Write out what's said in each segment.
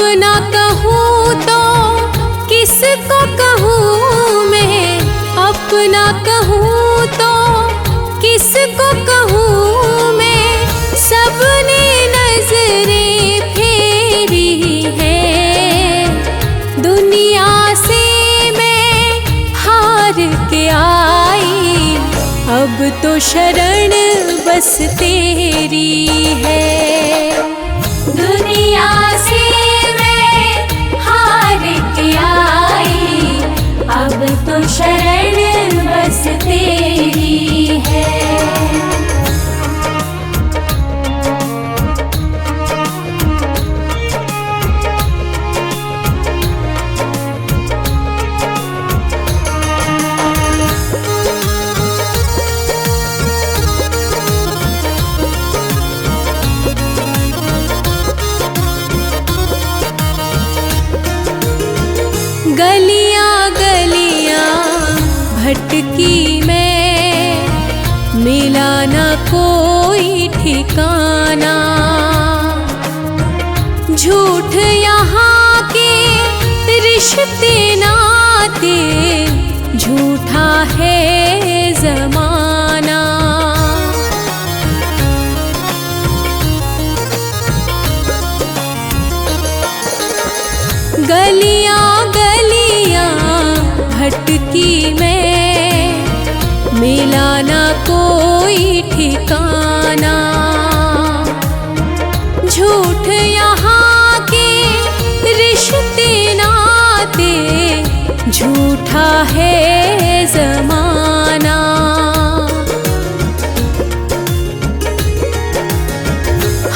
अपना कहूँ तो किसको कहूँ मैं, अपना कहूँ तो किसको कहूँ मैं। सबने नजरें फेरी है, दुनिया से मैं हार के आई। अब तो शरण बस तेरी है, दुनिया से मैं हार के आई। अब तो शरण बस तेरी है। गलियां गलियां भटकी मैं, मिला ना कोई ठिकाना। झूठ यहाँ के रिश्ते नाते, झूठा है जमाना। गलियां भटकी मैं, मिला ना कोई ठिकाना। झूठ यहाँ के रिश्ते नाते, झूठा है जमाना।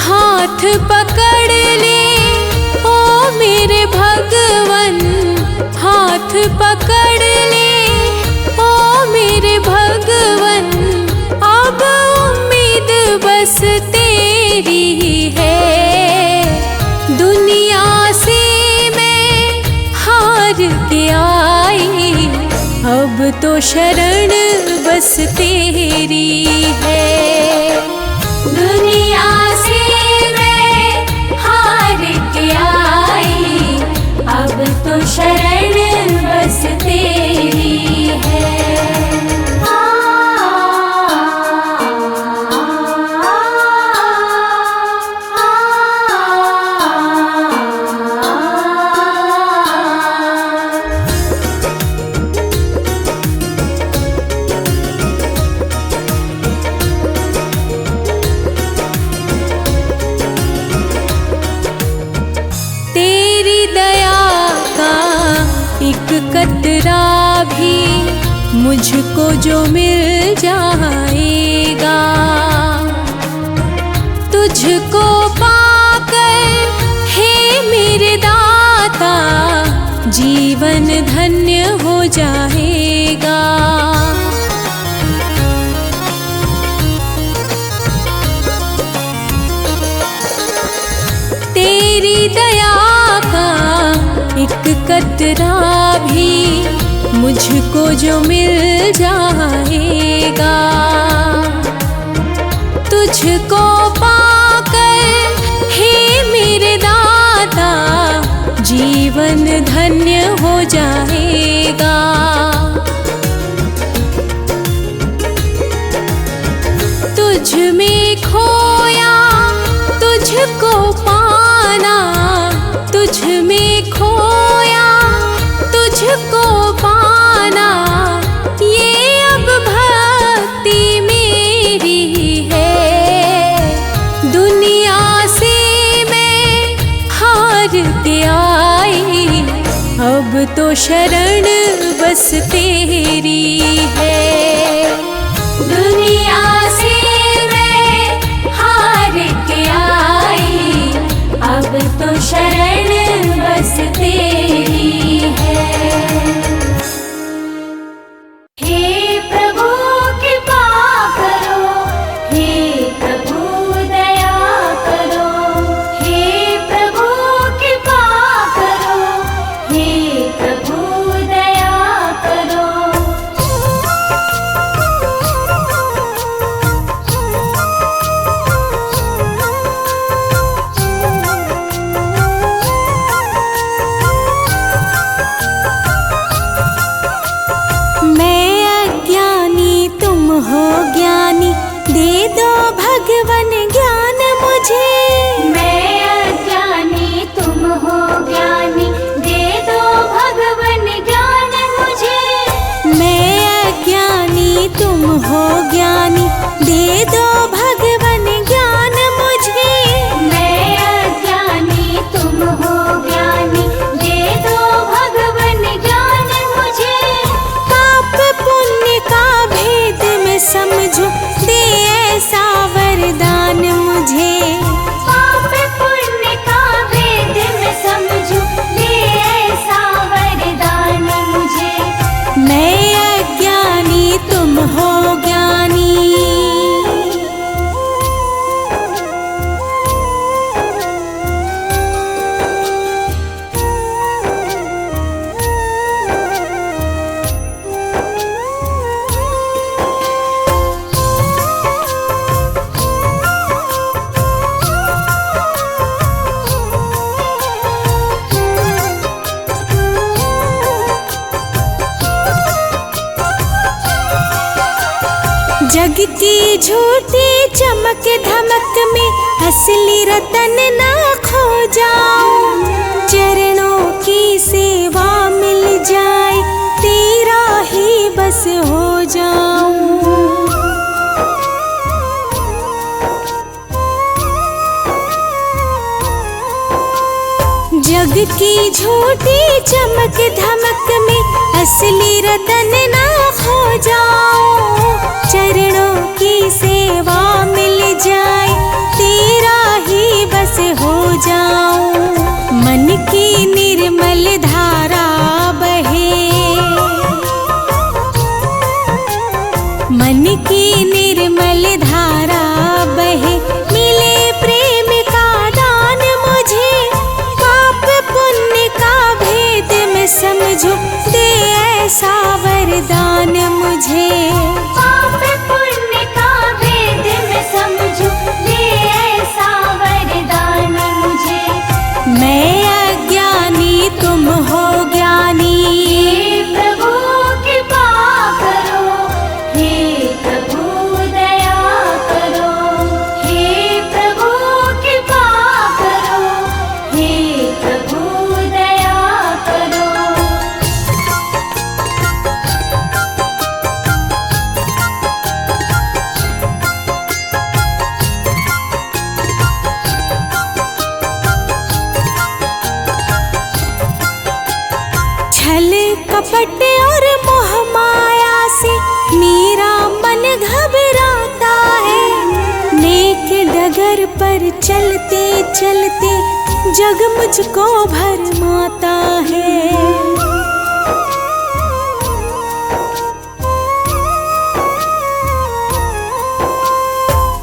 हाथ पकड़ ले ओ मेरे भगवन, हाथ पकड़ ले ओ मेरे भगवन। अब उम्मीद बस तेरी है, दुनिया से मैं हार के आई। अब तो शरण बस तेरी है, दुनिया से मैं हार के आई। अब तो शरण बस तेरी है। तेरी दया का एक कतरा भी मुझको जो मिल जाएगा, तुझको पाकर हे मेरे दाता, जीवन धन्य हो जाएगा। तेरी दया का एक कतरा भी मुझको जो मिल जाएगा, तुझको पाकर हे मेरे दाता, जीवन धन्य हो जाएगा। तुझ में खोया तुझको पाना, तुझ में खोया तुझको पाना। ये अब भक्ति मेरी है, दुनिया से मैं हार के आई। अब तो शरण बस तेरी है, दुनिया से मैं हार के आई। अब तो शरण बस तेरी है। हे प्रभु कृपा करो, हे प्रभु दया करो, हे प्रभु कृपा करो, हे प्रभु दया करो। हो ज्ञानी, दे दो भगवन ज्ञान मुझे। मैं अज्ञानी तुम हो ज्ञानी, दे दो भगवन ज्ञान मुझे। मैं अज्ञानी तुम हो ज्ञानी, दे दो भगवन ज्ञान मुझे। मैं अज्ञानी तुम हो ज्ञानी, दे दो भगवन ज्ञान मुझे। पाप पुण्य का भेद मैं समझूं, दे ऐसा वरदान मुझे। पाप पुण्य का भेद मैं समझूं, दे ऐसा वरदान मुझे। मैं अज्ञानी तुम हो ज्ञानी। जग की झूठी चमक धमक में असली रतन ना खो जाऊं। चरणों की सेवा मिल जाए, तेरा ही बस हो जाऊं। जग की झूठी चमक धमक में असली रतन ना खो जाऊं। चरणों की सेवा मिल जाए, तेरा ही बस हो जाऊं। मन की निर्मल धारा बहे, मन की निर्मल धारा बहे, मिले प्रेम का दान मुझे। पाप पुण्य का भेद मैं समझूं, दे ऐसा वरदान मुझे। पाप पुण्य का भेद मैं समझूं, दे ऐसा वरदान मुझे। मैं अज्ञानी तुम हो ज्ञानी। हे प्रभु कृपा करो, हे प्रभु दया करो। हे प्रभु कृपा करो, हे प्रभु दया करो। छल कपट और मोह माया से मेरा मन घबराता है। नेक डगर पर चलते चलते जग मुझको भरमाता है।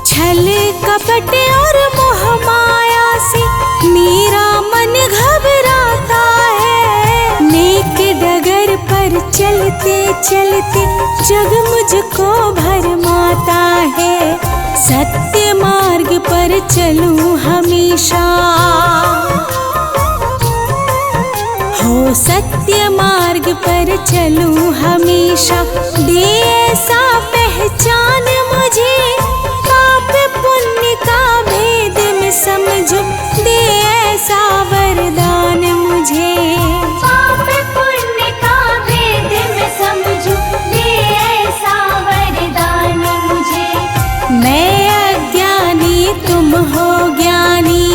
छल कपट और मोह माया से मेरा मन घबराता है। नेक डगर पर चलते चलते जग मुझको भरमाता है। सत्य मार्ग पर चलूं हमेशा, हो सत्य मार्ग पर चलूं हमेशा। दे ऐसा पहचान मुझे, पाप पुण्य का भेद मैं समझूं, दे ऐसा वरदान मुझे। पाप पुण्य का भेद मैं समझूं, दे ऐसा वरदान मुझे। मैं अज्ञानी तुम हो ज्ञानी।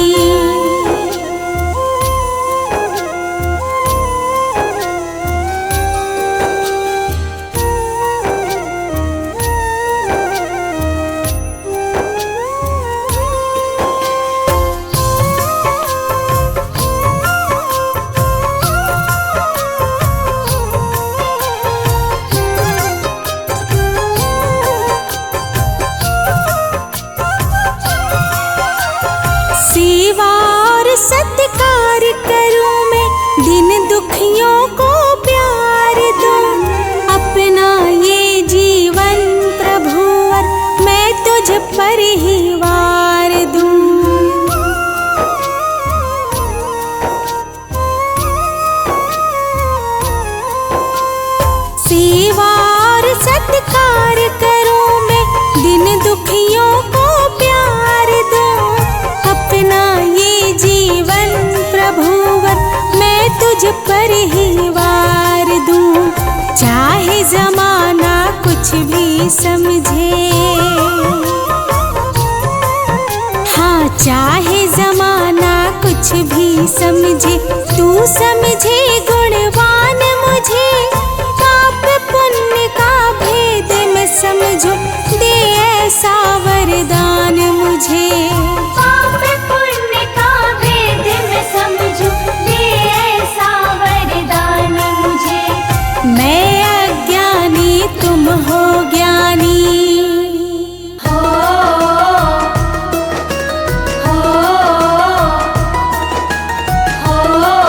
समझे। हाँ, चाहे जमाना कुछ भी समझे, तू समझे गुणवान मुझे। पाप पुण्य का भेद मैं समझो, दे ऐसा वरदान मुझे। पाप पुण्य का भेद मैं समझूं, दे ऐसा वरदान मुझे। मैं अज्ञानी तुम हो ज्ञानी, हो हो हो हो।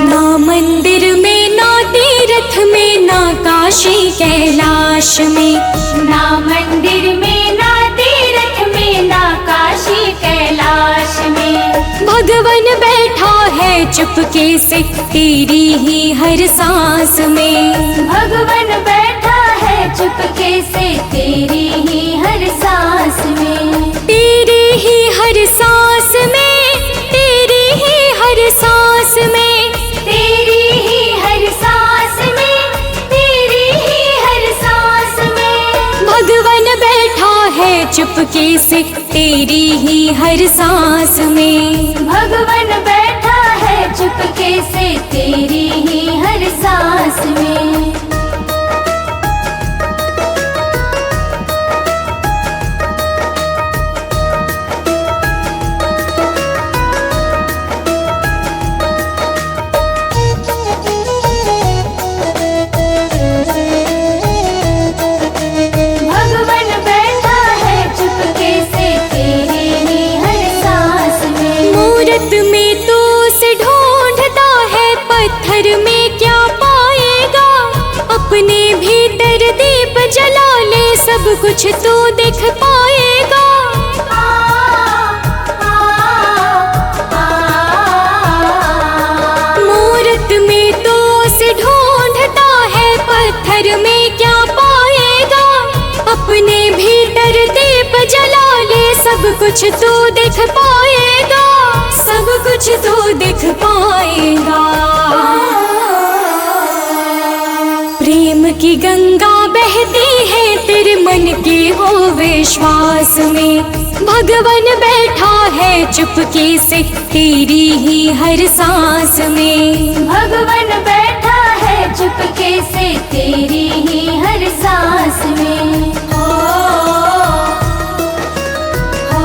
ना मंदिर में ना तीर्थ में ना काशी कैलाश में। ना मंदिर में ना तीर्थ में ना काशी कैलाश में। भगवन बैठा है चुपके से तेरी ही हर सांस में। भगवन बैठा है चुपके से तेरी ही हर सांस में। तेरी ही हर सांस में, तेरी ही हर सांस में। तेरी ही हर सांस में, तेरी ही हर सांस में। भगवन बैठा है चुपके से तेरी ही हर सांस में। भगवन बैठा है चुपके से तेरी ही हर सांस में। भगवन बैठा है चुपके से तेरी ही हर सांस में। मूरत में तो उसे ढूंढता है, पत्थर में क्या पाएगा। अपने भीतर दीप जला ले, सब कुछ तू देख पाएगा। मूरत में तो उसे ढूंढता है, पत्थर में क्या पाएगा। अपने भीतर दीप जला ले, सब कुछ तू देख पाएगा। सब कुछ तू देख पाएगा। प्रेम की गंगा बहती है तेरे मन के हो विश्वास में। भगवन बैठा है चुपके से तेरी ही हर सांस में। भगवन बैठा है चुपके से तेरी ही हर सांस में। हो हो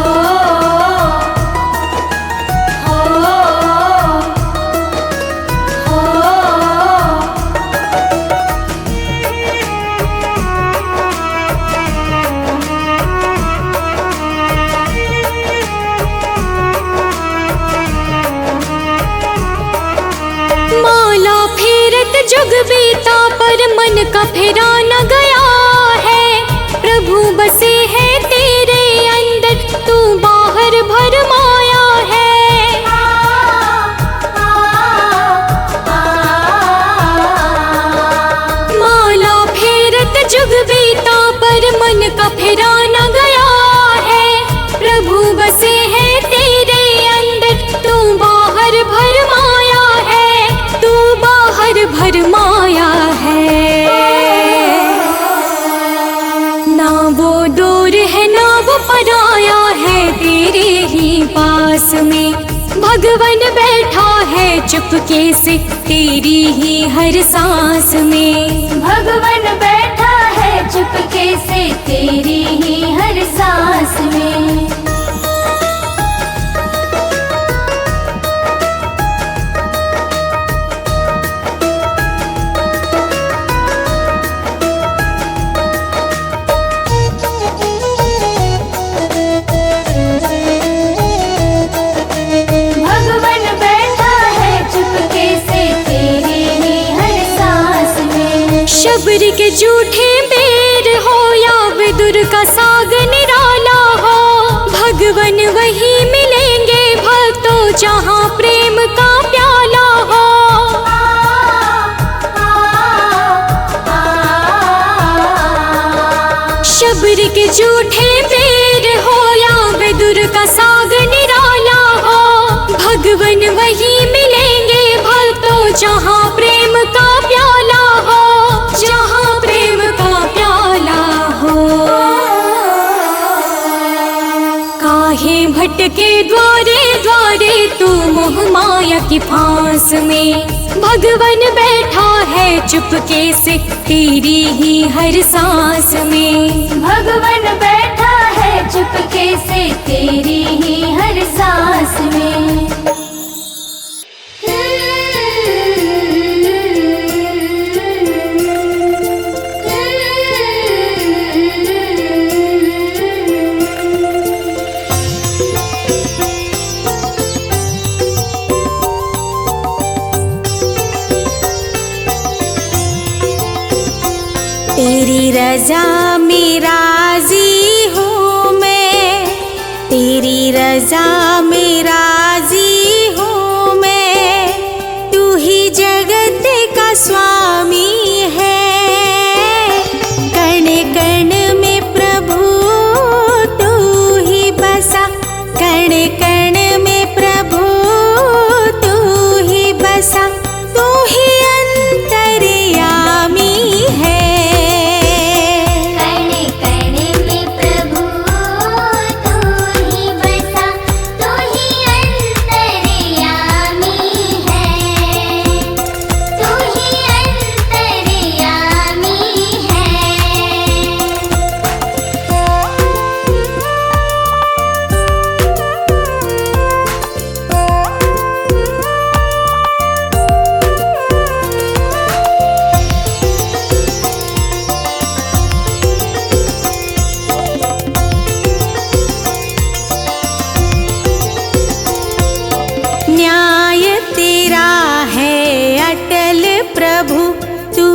हो हो। माला फेरत जुग बीता पर मन का फेरा न गया है। प्रभु बसे है तेरे अंदर, तू बाहर भरमाया है। माला फेरत जुग बीता पर मन का फेरा न गया है। प्रभु बसे है तेरे अंदर, तू बाहर भरमाया है। तू बाहर भरमाया है। ना वो दूर है ना वो पराया है, तेरे ही पास में। भगवन बैठा है चुपके से तेरी ही हर सांस में। भगवन बैठा है चुपके से तेरी ही हर सांस में। भगवन बैठा है चुपके से तेरी ही हर सांस में। शबरी के झूठे बेर हो या विदुर का साग निराला हो, भगवन वही मिलेंगे भक्तों जहाँ प्रेम का प्याला हो। ईश्वर के झूठे पैर हो या विदुर का साग निराला हो, भगवन वही मिलेंगे भक्तों जहाँ प्रेम का प्याला हो, जहाँ प्रेम का प्याला हो। काहे भटके द्वारे द्वारे तू मोह माया की फांस में, भगवन बैठा है चुपके से तेरी ही हर सांस में। भगवन बैठा है चुपके से तेरी ही हर सांस में। तेरी रजा में राजी हूँ मैं, तेरी रजा में राजी हूँ मैं, तू ही जगत का स्वामी है। कण कण में प्रभु तू ही बसा, कण कण में प्रभु तू ही बसा, तू ही अंतर्यामी है। प्रभु तू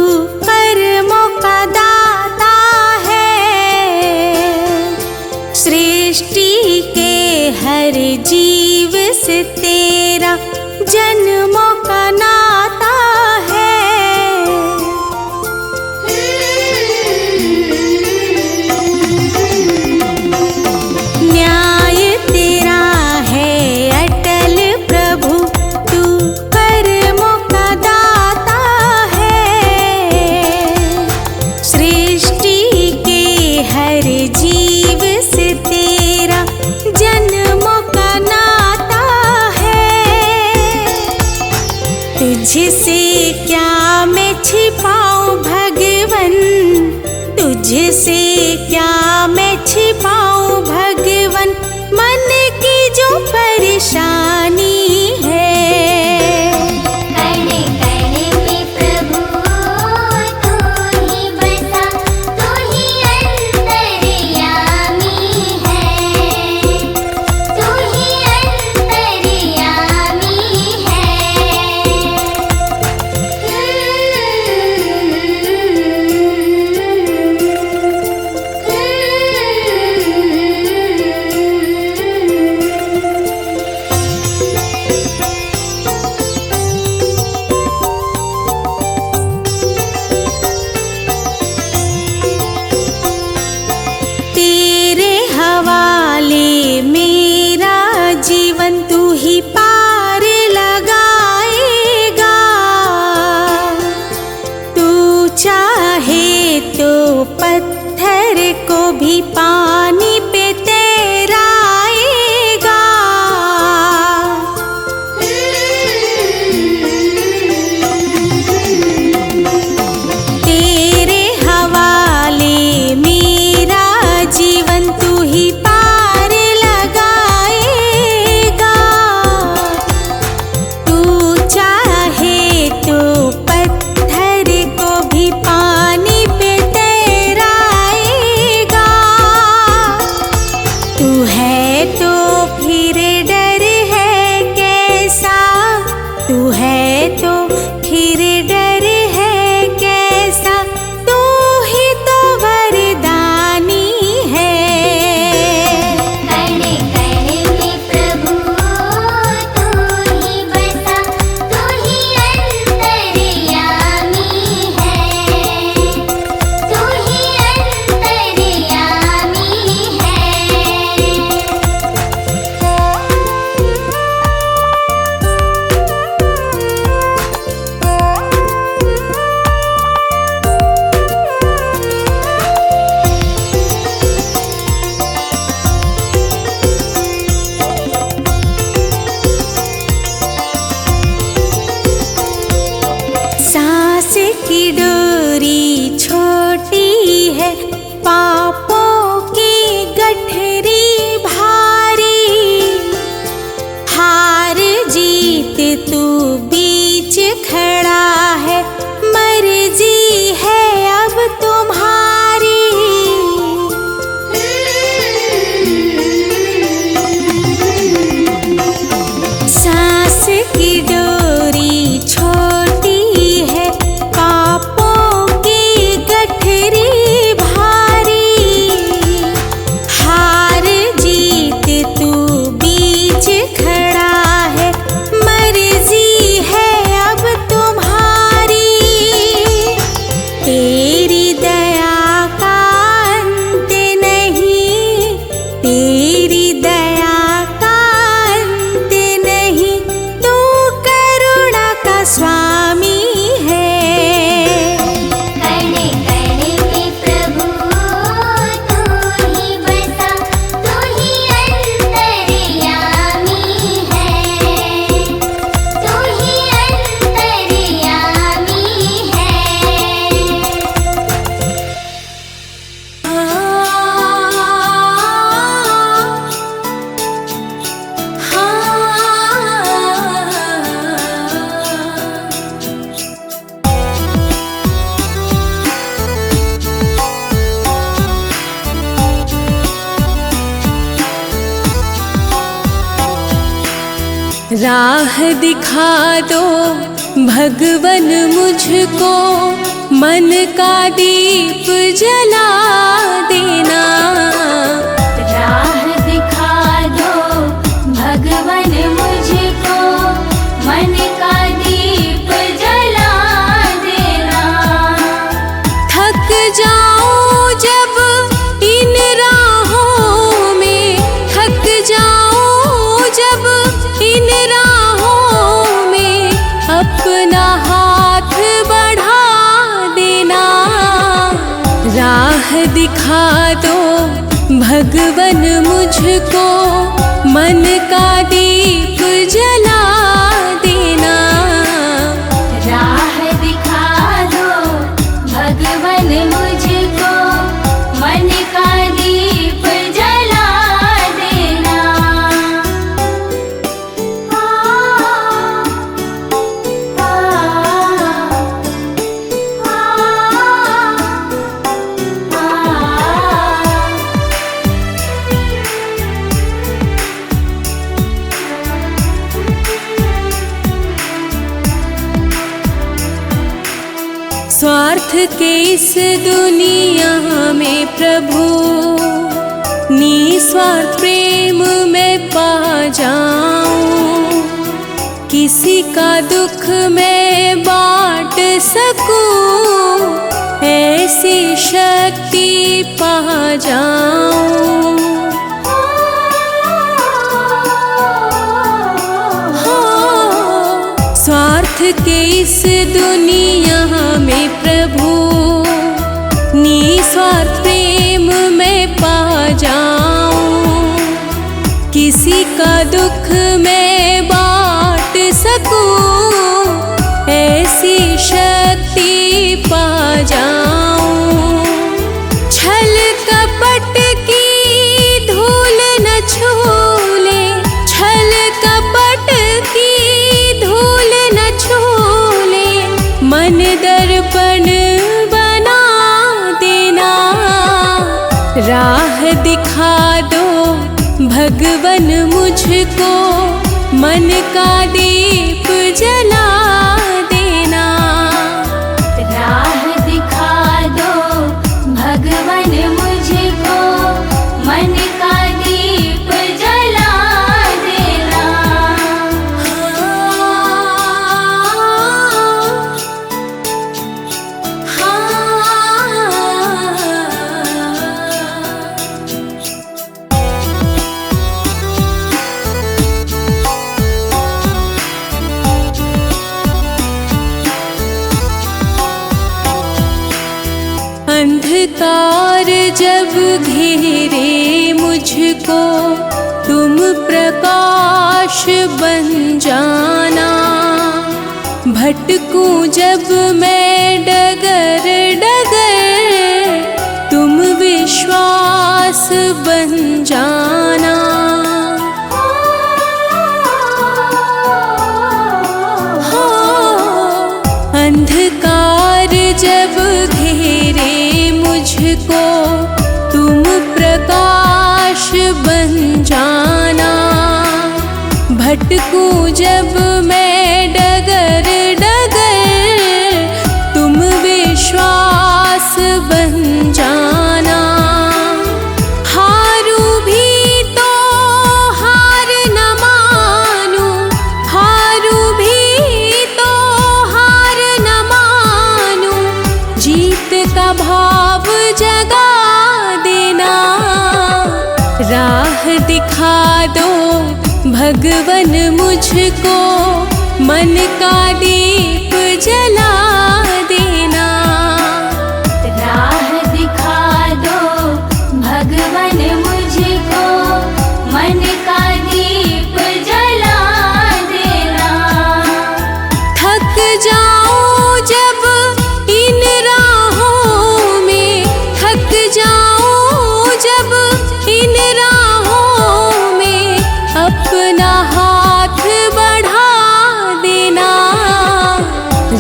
कर्मों का दाता है, सृष्टि के हर जीव से तेरा जन्मों का नाता है। न्याय तेरा है अटल प्रभु तू कर्मों का दाता है, सृष्टि के हर जीव से तेरा जन्मों का नाता है। तुझसे क्या मैं छिपाऊं भगवन, तुझसे क्या मैं छिपाऊं भगवन, मन की जो परेशानी है। राह दिखा दो भगवन मुझको, मन का दीप जला देना। राह दिखा दो भगवन मुझको, मन का दीप जला देना। थक जाऊं जब इन राहों में, थक जाऊं जब इन राहों में, अपना हाथ बढ़ा देना। राह दिखा दो भगवन मुझको, मन का दीप जला देना। राह दिखा दो भगवन मुझको, मन का दीप जला देना। स्वार्थ के इस दुनिया में प्रभु, निस्वार्थ प्रेम में पा जाऊं। किसी का दुख मैं बांट सकूं, ऐसी शक्ति पा जाऊं। स्वार्थ के इस दुनिया में प्रभु, निस्वार्थ प्रेम में पा जाऊं। किसी का दुख मैं बांट सकूं, ऐसी शक्ति पा जाऊं। छल कपट की धूल न छूले, छल कपट की धूल न छूले, मन दर्पण बना देना। राह दिखा दो भगवन मुझको, मन का दीप जला देना। राह दिखा दो भगवन मुझको, मन का दीप जला देना। अंधकार जब घेरे मुझको, तुम प्रकाश बन जाना। भटकूं जब मैं डगर डगर, तुम विश्वास बन जाना। अंधकार जब घेरे मुझको, तुम प्रकाश बन जाना। भटकूं जब मैं डगर डगर, तुम विश्वास बन जाना। हारू भी तो हार न मानूं, हारू भी तो हार न मानूं। जीत का भाव जगा देना। राह दिखा दो भगवन मुझको, मन का दीप जला देना। राह दिखा दो भगवन मुझको, मन का दीप जला देना। थक जाऊं जब इन राहों में, थक जाऊं जब इन राहों में, अपना हाथ बढ़ा देना।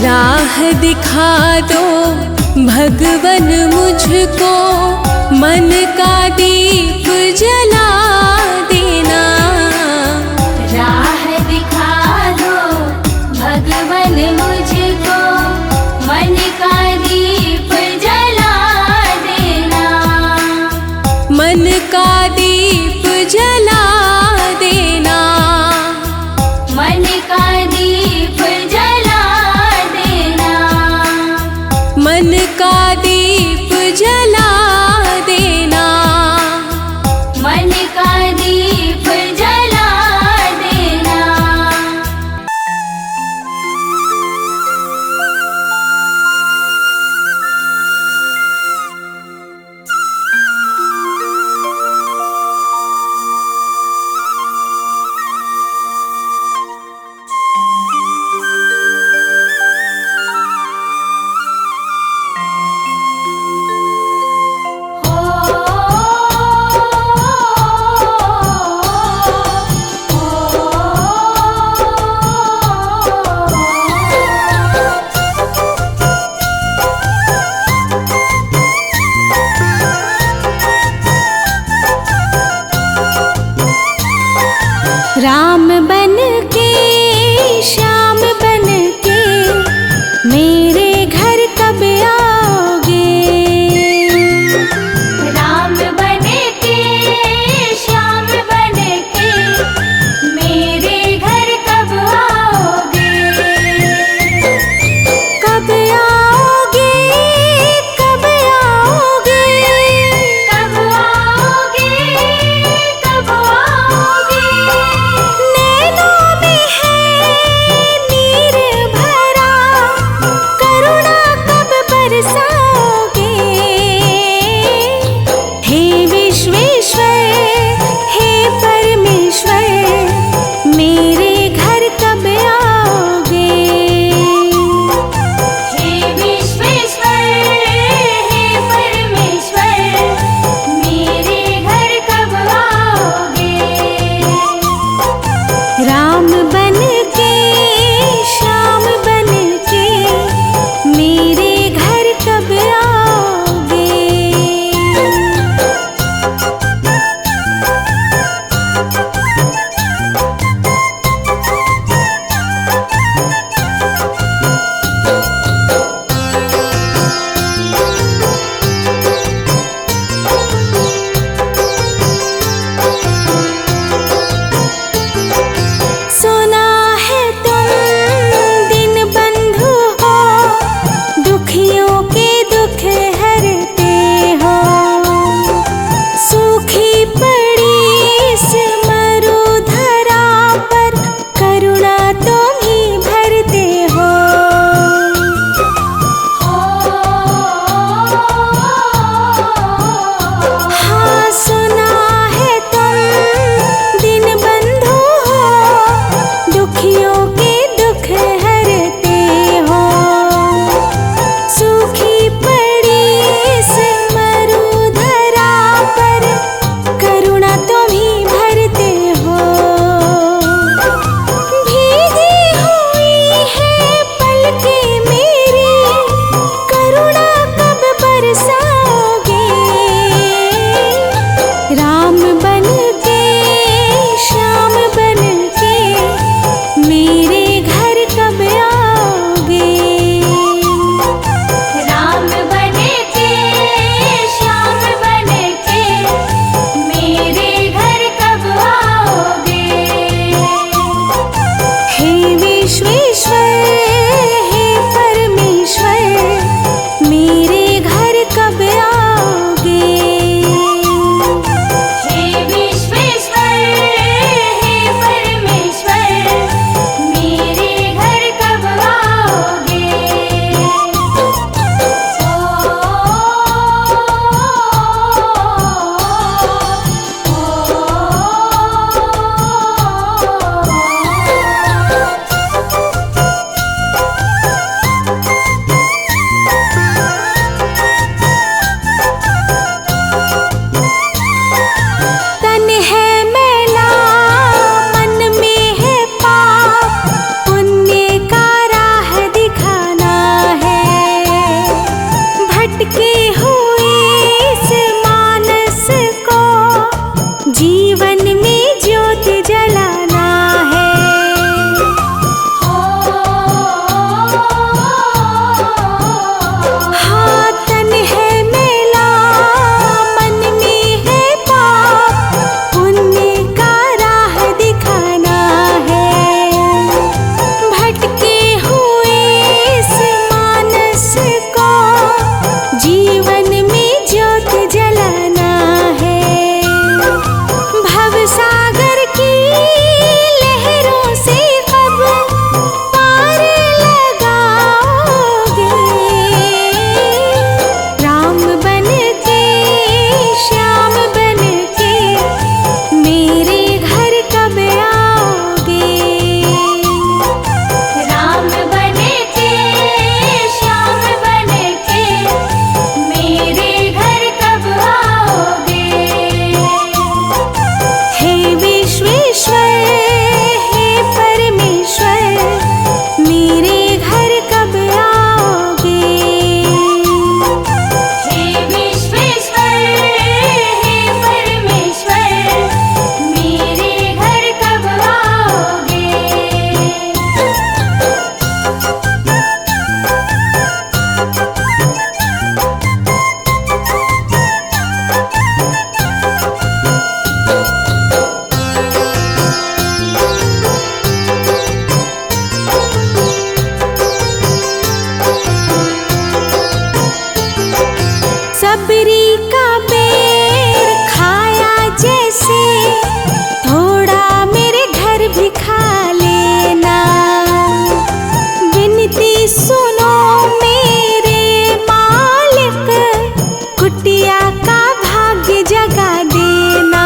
राह दिखा दो भगवन मुझको, मन का दीप जला देना। राह दिखा सबरी का पेड़ खाया जैसे, थोड़ा मेरे घर भी खा लेना। विनती सुनो मेरे मालिक, कुटिया का भाग्य जगा देना।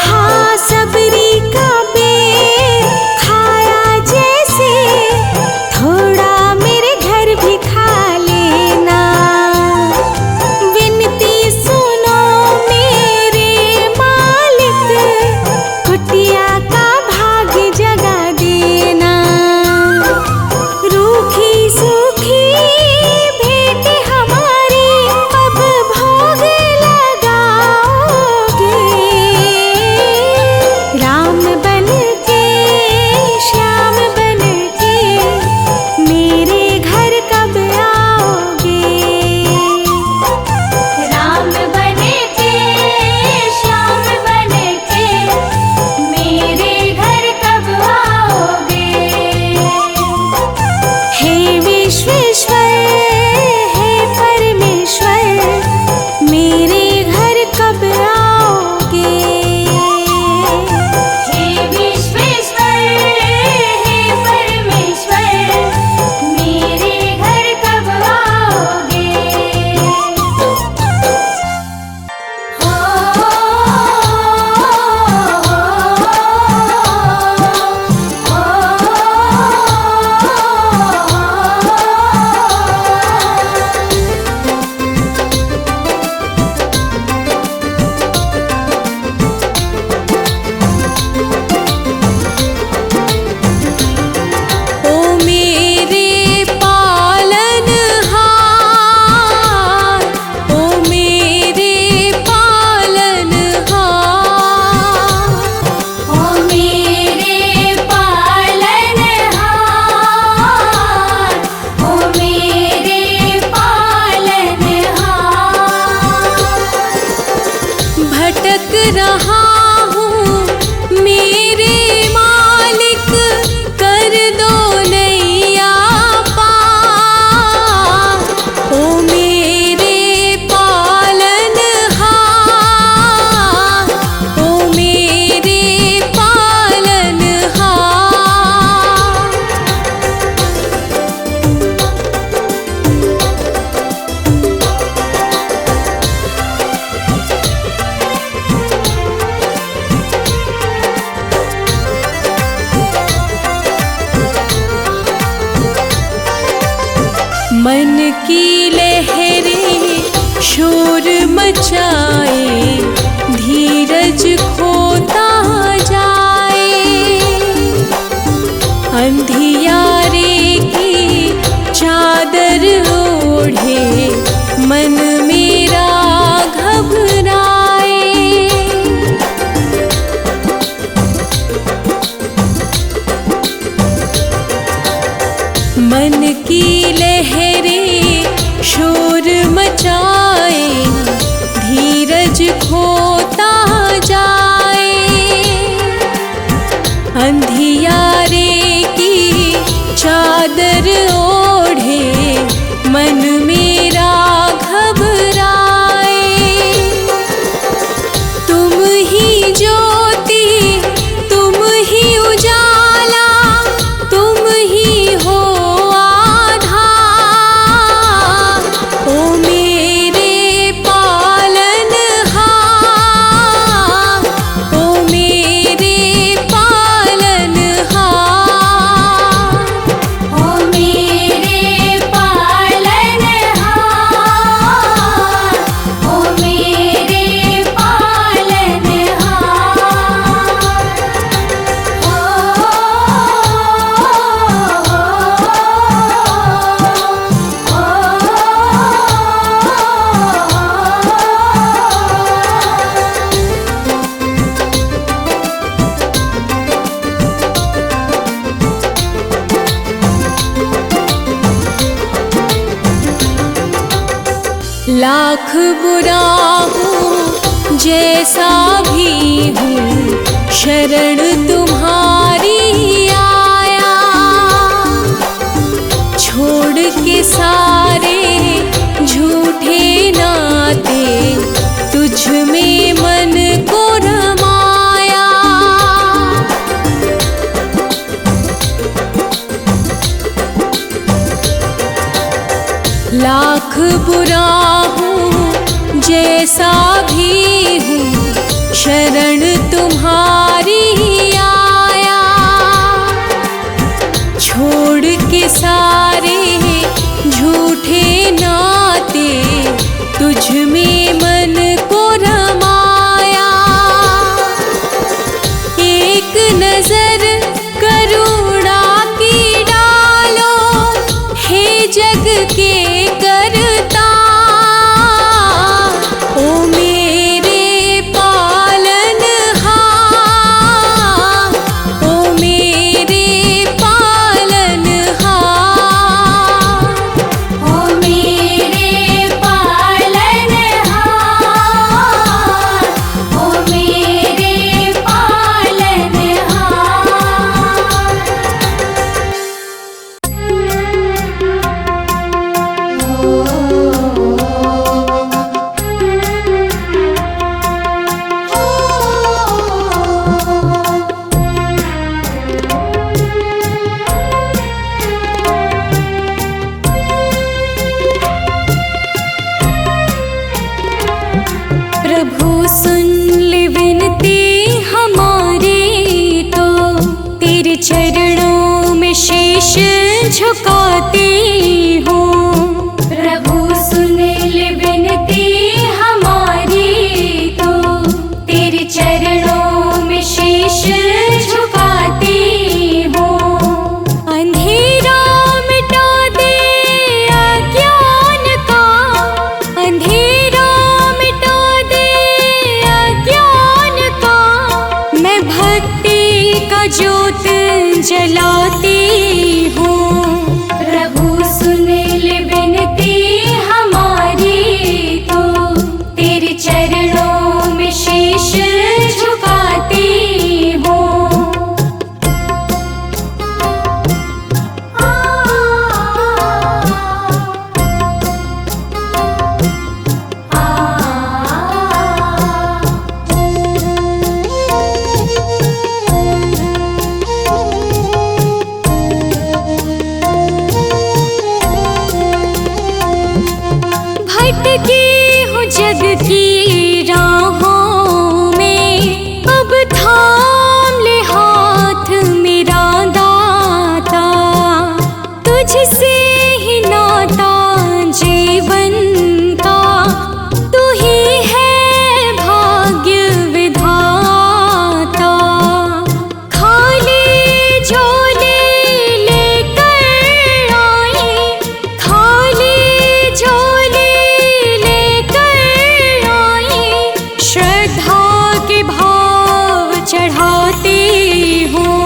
हाँ सबरी का पेड़ खाया जैसे, थोड़ा मेरे घर भी खा लेना। विनती सुनो मेरे मालिक, कुटिया का भाग्य जगा देना। रूखी सूखी भेंट हमारी अब भोग लगाओगे। राम बन के श्याम बन के मेरे घर कब आओगे। राम बने के श्याम बने के मेरे घर कब आओगे। हे विश्वेश्वर हे परमेश्वर, मेरे घर कब आओगे। हे विश्वेश्वर हे परमेश्वर मेरे घर कब आओगे। ओ मेरे पालनहार, ओ मेरे पालनहार। ओ मेरे पालनहार, ओ मेरे पालनहार। भटक रहा हूँ मेरे मालिक, कर दो नैया पार। ओ मेरे पालनहार, ओ मेरे पालनहार। मन की लहरें शोर मचाए, धीरज खोता जाए। अंधियारे की चादर ओढ़े, मन मेरा घबराए। मन की लहरें शोर मचाए, धीरज खोता जाए। अंधियारे की चादर ओढ़े, मन मेरा घबराए। तुम ही ज्योति, तुम ही उजाला, तुम ही हो आधार। ओ मेरे पालनहार, ओ मेरे पालनहार। ओ मेरे पालनहार, ओ मेरे लाख बुरा हूँ जैसा भी हूँ, शरण तुम्हारी आया। लाख बुरा हूँ जैसा भी हूँ, शरण तुम्हारी आया। छोड़ के सारे झूठे नाते, तुझ में मन को रमाया। एक नजर करुणा की डालो, हे जग के करता। ओ मेरे पालनहार, ओ मेरे पालनहार, ओ मेरे पालनहार, ओ मेरे पालनहार। प्रभु सुन ले विनती हमारी, तो तेरे चरणों में शीश झुकाती हूँ। प्रभु सुन ले विनती हमारी, तो तेरे चरणों में शीश झुकाती हूँ। अंधेरा मिटा दे अज्ञान का, अंधेरा मिटा दे अज्ञान का। मैं भक्ति का ज्योत जलाती हूँ। प्रभु सुन ले विनती हमारी, तो तेरे चरणों में शीश झुकाती हूँ। भटकी हूँ जग की राहों में, अब थाम ले हाथ मेरा दाता। तुझसे ही नाता जीवन का, तू ही है भाग्य विधाता। खाली झोले लेकर आई, खाली झोले लेकर आई। श्रद्धा के भाव चढ़ाती हूँ।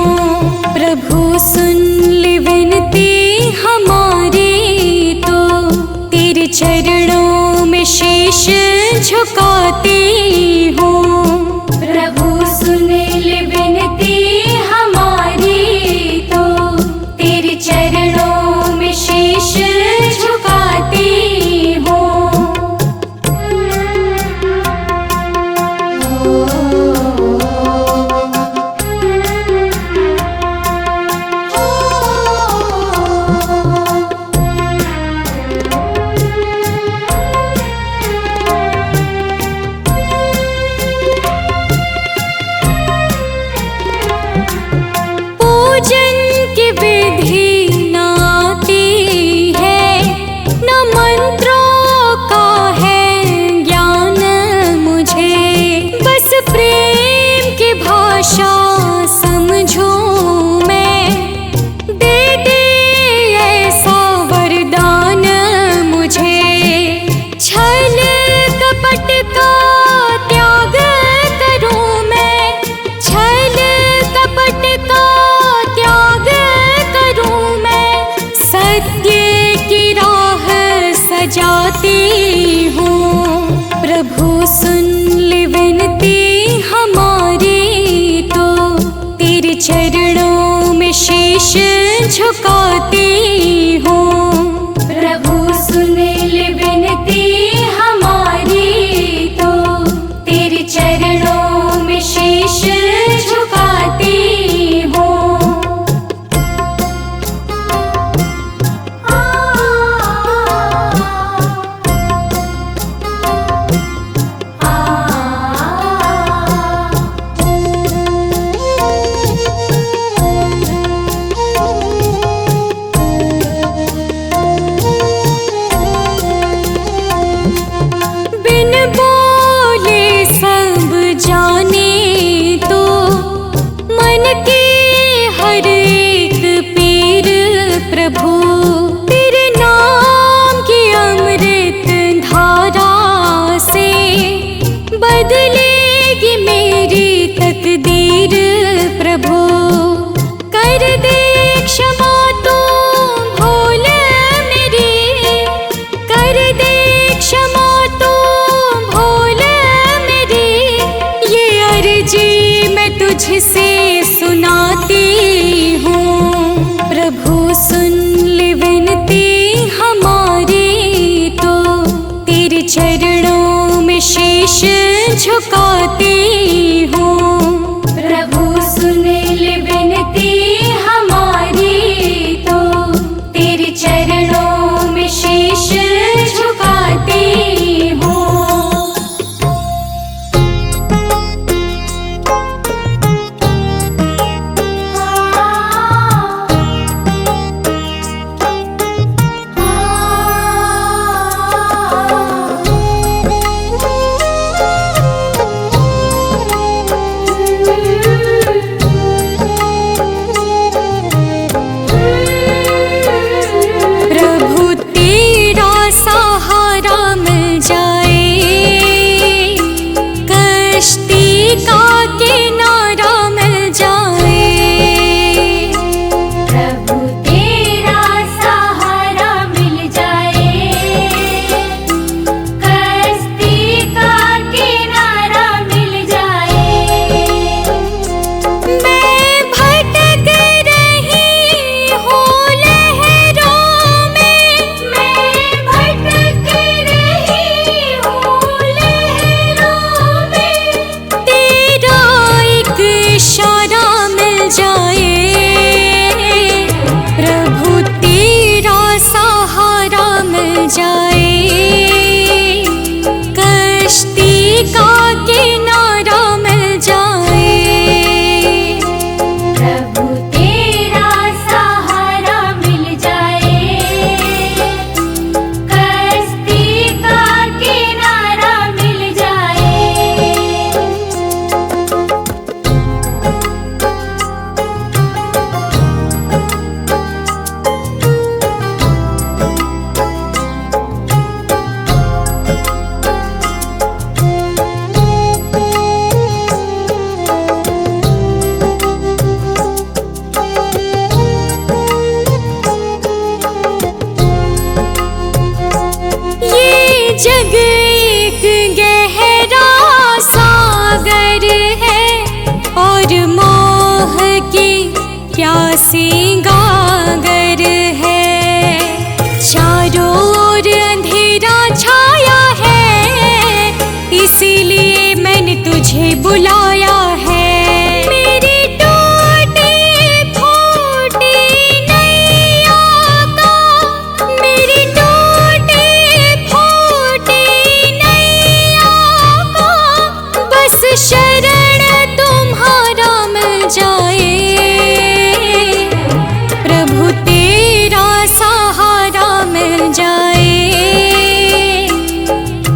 प्रभु सुन ले विनती हमारी, तो तेरे चरणों में शीश झुकाती हूँ। प्रभु सुन ले विनती हमारी, तो तेरे चरणों में शीश झुकाती हूँ। पूजन की विधि न आती है, न मंत्रों का है ज्ञान मुझे। बस प्रेम की भाषा समझूं मैं, दे दे ऐसा वरदान मुझे। छल कपट का त्याग करूं मैं, छल कपट का त्याग करूं मैं। सत्य की राह सजाती हूँ। प्रभु सुन ले विनती हमारी, तो तेरे चरणों में शीश झुकाती हूँ। प्रभु सुन ले विनती हमारी, तो तेरे चरणों में शीश झुकाती हूँ। चरणों में शीश झुकाती हूँ। जग एक गहरा सागर है और मोह की प्यासी गागर है। चारों ओर अंधेरा छाया है, इसीलिए मैंने तुझे बुलाया है। मेरी टूटी फूटी नैया का, मेरी टूटी फूटी नैया का बस शरण तुम्हारा मिल जाए। प्रभु तेरा सहारा मिल जाए,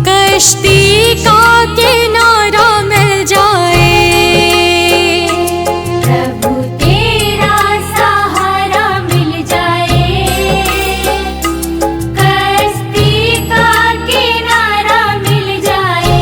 कश्ती का किनारा मिल जाए। प्रभु तेरा सहारा मिल जाए, कश्ती का किनारा मिल जाए।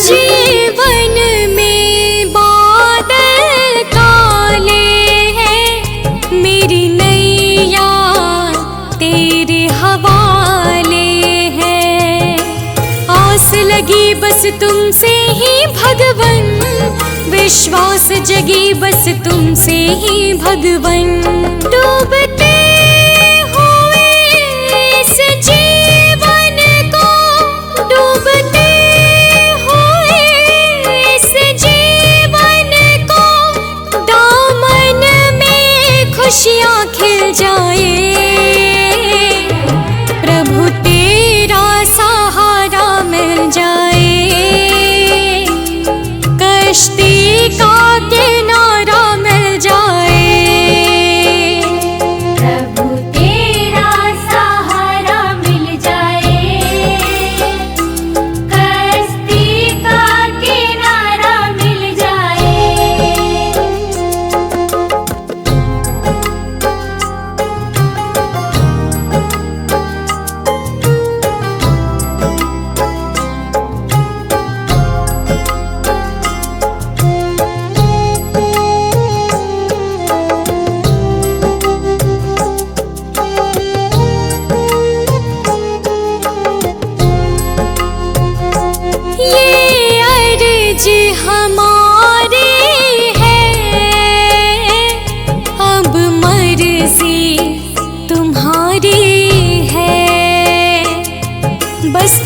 जीवन में बादल काले हैं, मेरी नैया तेरे हवाले है। आस लगी बस तुमसे ही भगवन, विश्वास जगी बस तुमसे ही भगवन। डूबते हुए इस जीवन को, डूबते हुए इस जीवन को दामन में खुशियाँ खिल जाए। प्रभु तेरा सहारा मिल जाए, कश्ती का किनारा मिल जाए।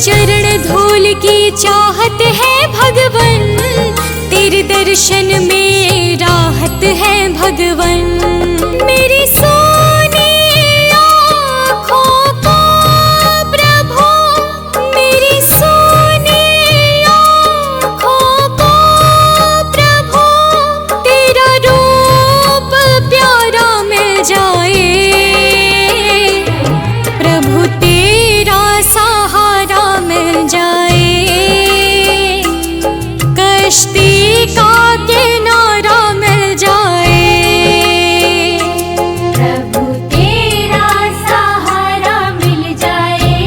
चरण धूल की चाहत है भगवन, तेरे दर्शन में राहत है भगवन। मेरी सोनी आँखों को प्रभु, मेरी सोनी आँखों को प्रभु, तेरा रूप प्यारा मिल जाए, प्रभु तेरा सहारा मिल जाए, कश्ती का किनारा मिल जाए, प्रभु तेरा सहारा मिल जाए,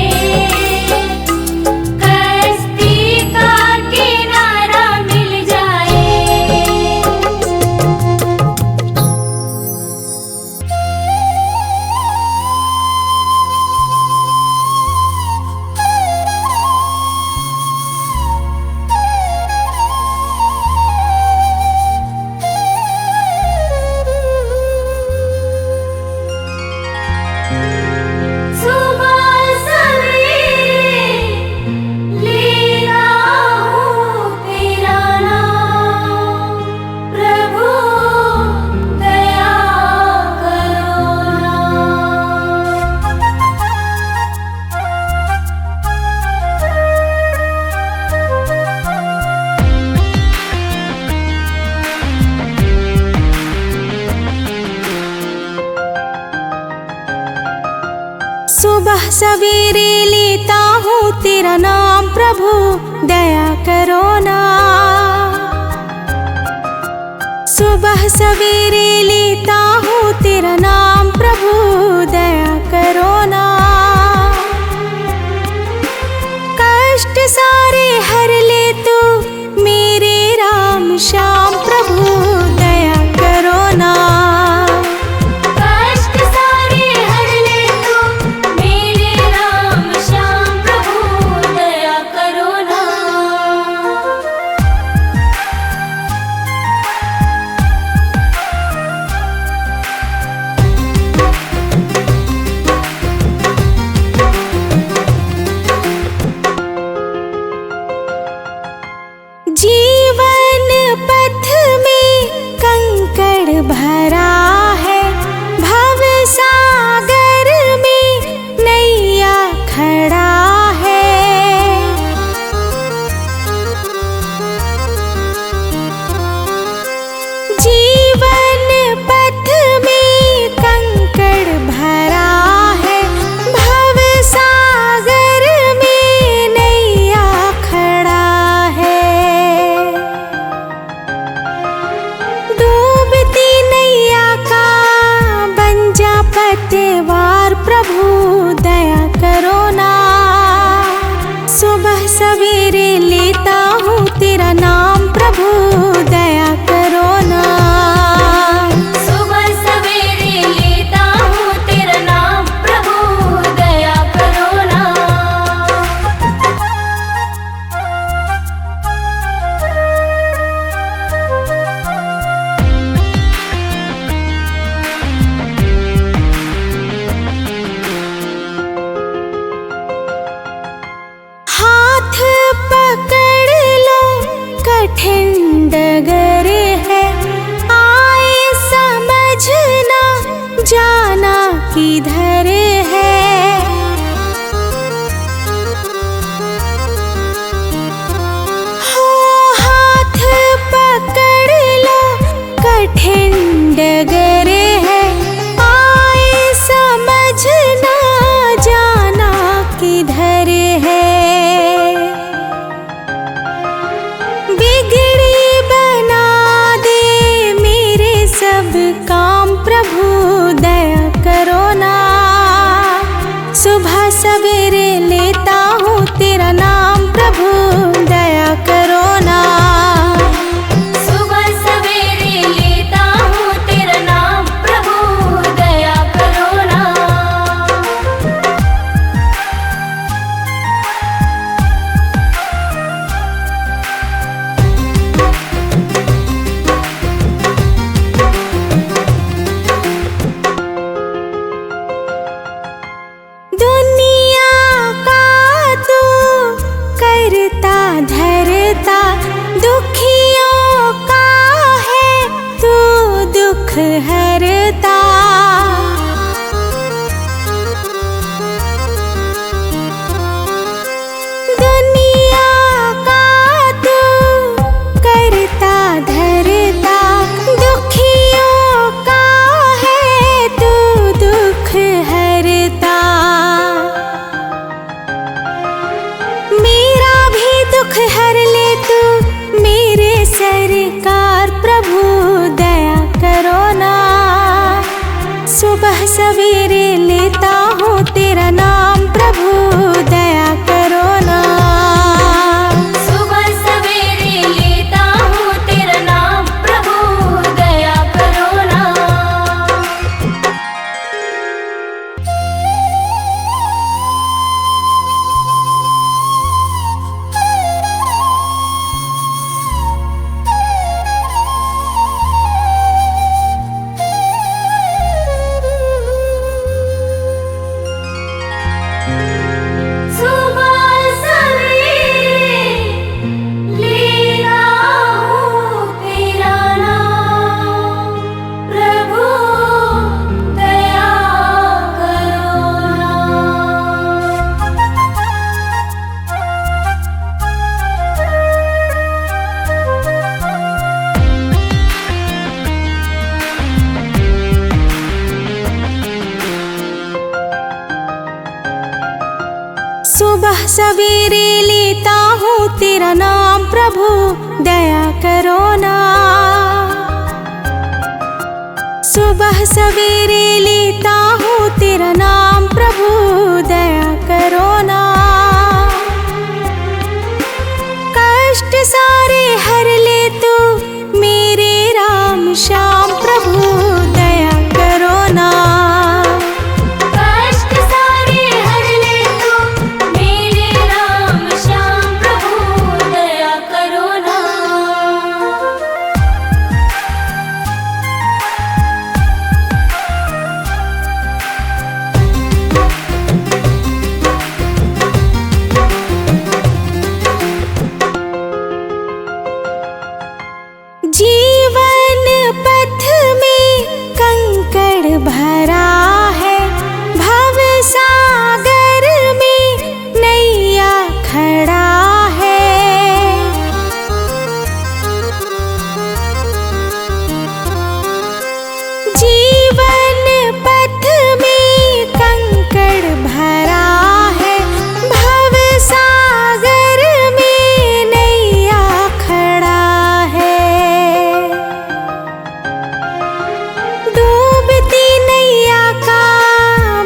कश्ती का किनारा मिल जाए। सुबह सवेरे लेता हूँ तेरा नाम, प्रभु दया करो सुबह सवेरे लेता हूँ तेरा नाम, प्रभु दया करो ना। सुबह सवेरे लेता हूँ तेरा नाम, प्रभु दया करो ना। कष्ट सारे हर ले तू मेरे राम श्याम, प्रभु दया करो ना। कष्ट सारे हर ले तू मेरे राम श्याम, प्रभु दया करो ना। जीवन पथ में कंकड़ भरा है, भव सागर में नैया खड़ा है। जीवन पथ में कंकड़ भरा है, भव सागर में नैया खड़ा है। डूबती नैया का बन जा पतवार, प्रभु दया करो ना। सुबह सवेरे लेता हूँ तेरा नाम, प्रभु दया करो ना। सुबह सवेरे लेता हूँ तेरा नाम, प्रभु दया करो ना। हाथ पकड़ लो कठिन डगर है, आए समझना जाना किधर है। हो हाथ पकड़ लो कठिन डगर है, आए समझना जाना किधर है। बिगड़ी बना दे मेरे सब काम, प्रभु दया करो ना। सुबह सवेरे लेता हूँ तेरा नाम, प्रभु दया करो ना। सुबह सवेरे लेता हूँ तेरा नाम, प्रभु दया करो ना। हरता। दुनिया का तू करता धरता, दुखियों का है तू दुख हरता। मेरा भी दुख हर ले तू मेरे सरकार प्रभु दया करो ना। सुबह सवेरे लेता हूँ तेरा नाम प्रभु दया करो ना। सुबह सवेरे लेता हूँ तेरा नाम प्रभु दया करो ना। सुबह सवेरे लेता हूँ तेरा नाम प्रभु दया करो ना। सुबह सवेरे लेता हूँ तेरा नाम प्रभु दया करो ना। सुबह सवेरे लेता हूँ तेरा नाम प्रभु दया करो ना। कष्ट सारे हर ले तू मेरे राम श्याम प्रभु दया करो ना। कष्ट सारे हर ले तू मेरे राम श्याम प्रभु दया करो ना। जीवन पथ में कंकड़ भरा है, भव सागर में नैया खड़ा है। जीवन पथ में कंकड़ भरा है, भव सागर में नैया खड़ा है। डूबती नैया का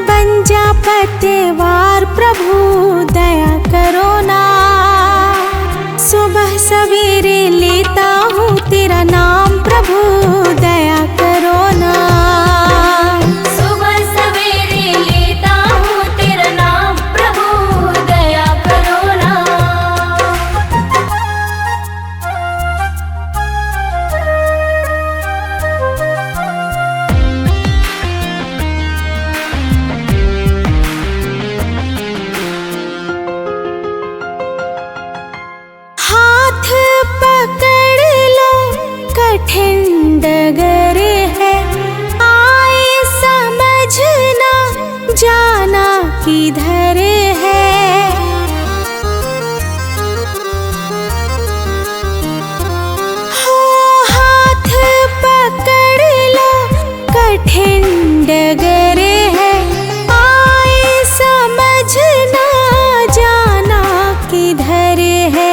बन जा पतवार प्रभु दया करो ना। सुबह सवेरे लेता हूँ तेरा नाम प्रभु दया करो ना। सुबह सवेरे लेता हूँ तेरा नाम प्रभु दया करो ना। हाथ पकड़ लो कठिन डगर है, आए समझना जाना किधर है। हो हाथ पकड़ लो कठिन डगर है, आए समझना जाना किधर है।